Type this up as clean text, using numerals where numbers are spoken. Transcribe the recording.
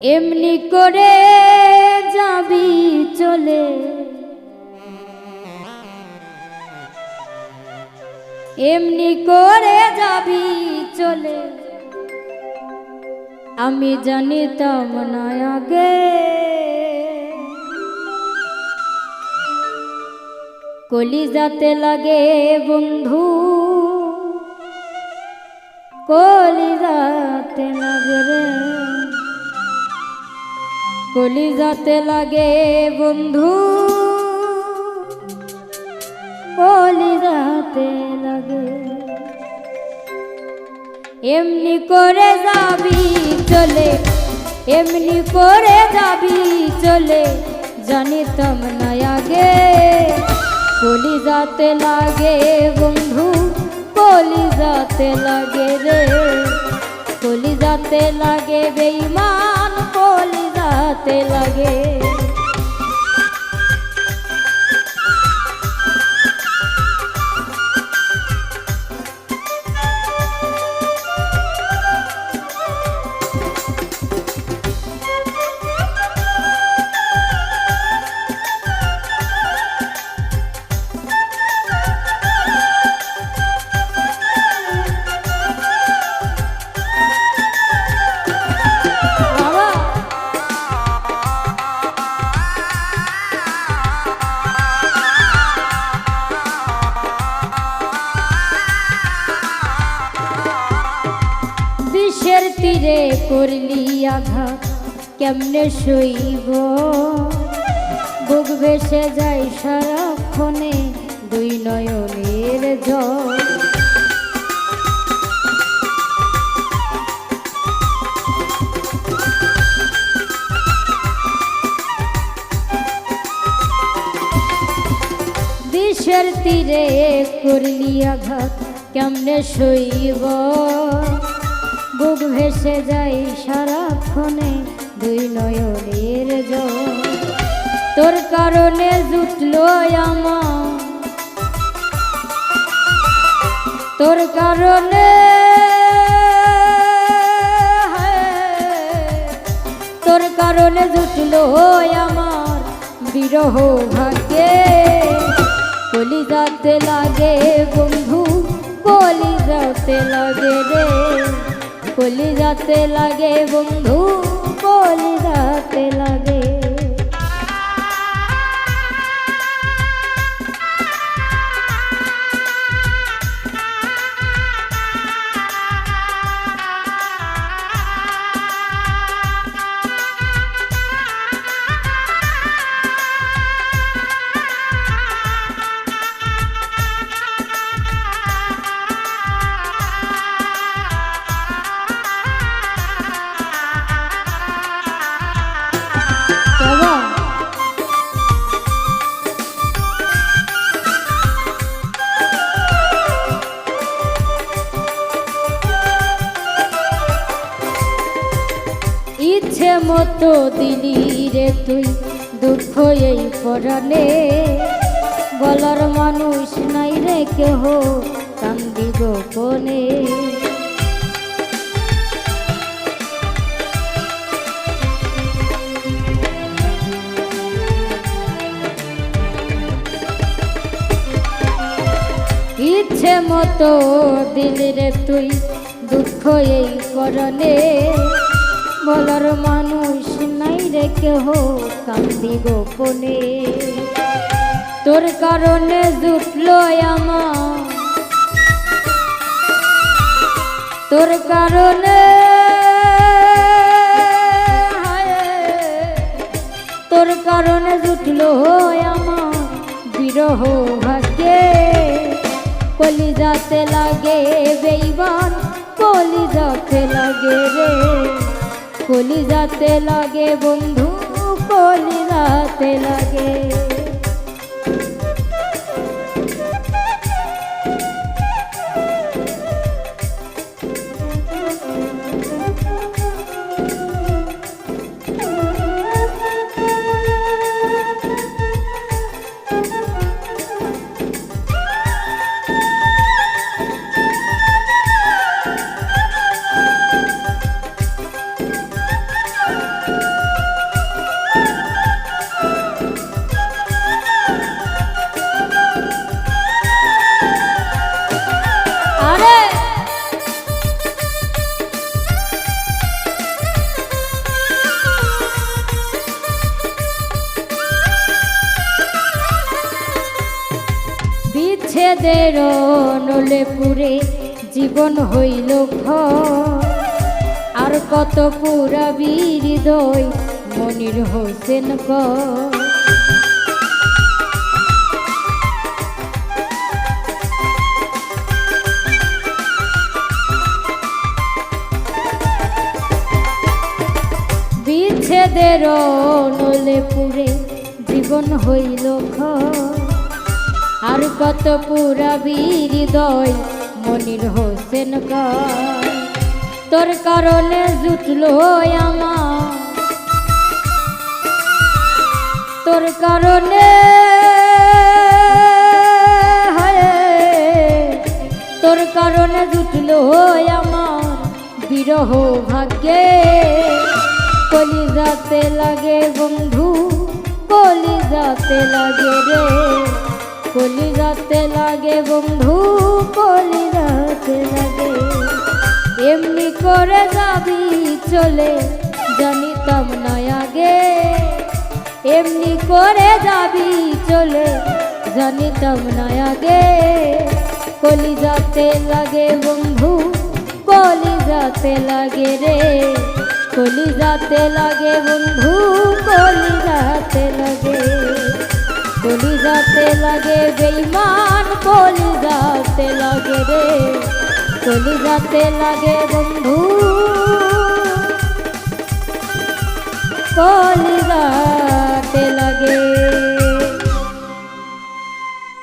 এমনি করে যাবি চলে, এমনি করে যাবি চলে, আমি জানিতাম না আগে কলিজাতে লাগে বন্ধু, কলিজাতে লাগে রে, কলিজাতে লাগে বন্ধু, কলিজাতে লাগে। এমনি করে যাবি চলে, এমনি করে যাবি চলে, জানিতাম না আগে কলিজাতে লাগে বন্ধু, কলিজাতে লাগে রে, কলিজাতে লাগে বেঈমান, কলিজাতে লাগে। বিষের তীরে করলি আঘাত কেমনে সইব, বুক ভেসে যায় সারাক্ষণে দুই নয়নের জল। বিষের তীরে করলি আঘাত কেমনে সইব, বুক ভেসে যায় সারাক্ষণে দুই নয়নের জল। তোর কারণে জুটলো আমার, তোর কারণে, তোর কারণে জুটলো আমার বিরহ ভাগ্যে, কলিজাতে লাগে বন্ধু, কলিজাতে লাগে রে, কলিজাতে লাগে বন্ধু, কলিজাতে লাগে। ইচ্ছে মতো দিলি রে তুই দুঃখ এই পরাণে, বলার মানুষ নাই রে কেহ কান্দি গোপনে। ইচ্ছে মতো দিলি রে তুই দুঃখ এই পরাণে, বলার মানুষ নাই রে কেহ কান্দি গোপনে। তোর কারণে জুটলো আমার, তোর কারণে, তোর কারণে জুটলো আমার বিরহ ভাগ্যে, কলিজাতে লাগে বেঈমান, কলিজাতে লাগে রে, কলিজাতে লাগে বন্ধু, কলিজাতে লাগে। বিচ্ছেদের নলে পুরে জীবন হইল ক্ষয়, আর কত পুরাবি হৃদয় মনির হোসেন কয়। বিচ্ছেদের নলে পুরে জীবন হইল ক্ষয়, আর কত পুরাবি হৃদয় মনির হোসেন কয়। তোর কারণে জুটলো আমার, তোর কারণে তোর কারণে জুটলো আমার বিরহ ভাগ্যে। কলিজাতে লাগে বন্ধু, কলিজাতে লাগে রে, কলিজাতে লাগে বন্ধু, কলিজাতে লাগে। এমনি করে যাবি চলে জানিতাম না আগে, এমনি করে যাবি চলে জানিতাম না আগে। কলিজাতে লাগে বন্ধু, কলিজাতে লাগে রে, কলিজাতে লাগে বন্ধু, কলিজাতে লাগে। কলিজাতে লাগে বেঈমান, কলিজাতে লাগে রে, কলিজাতে লাগে বন্ধু, কলিজা।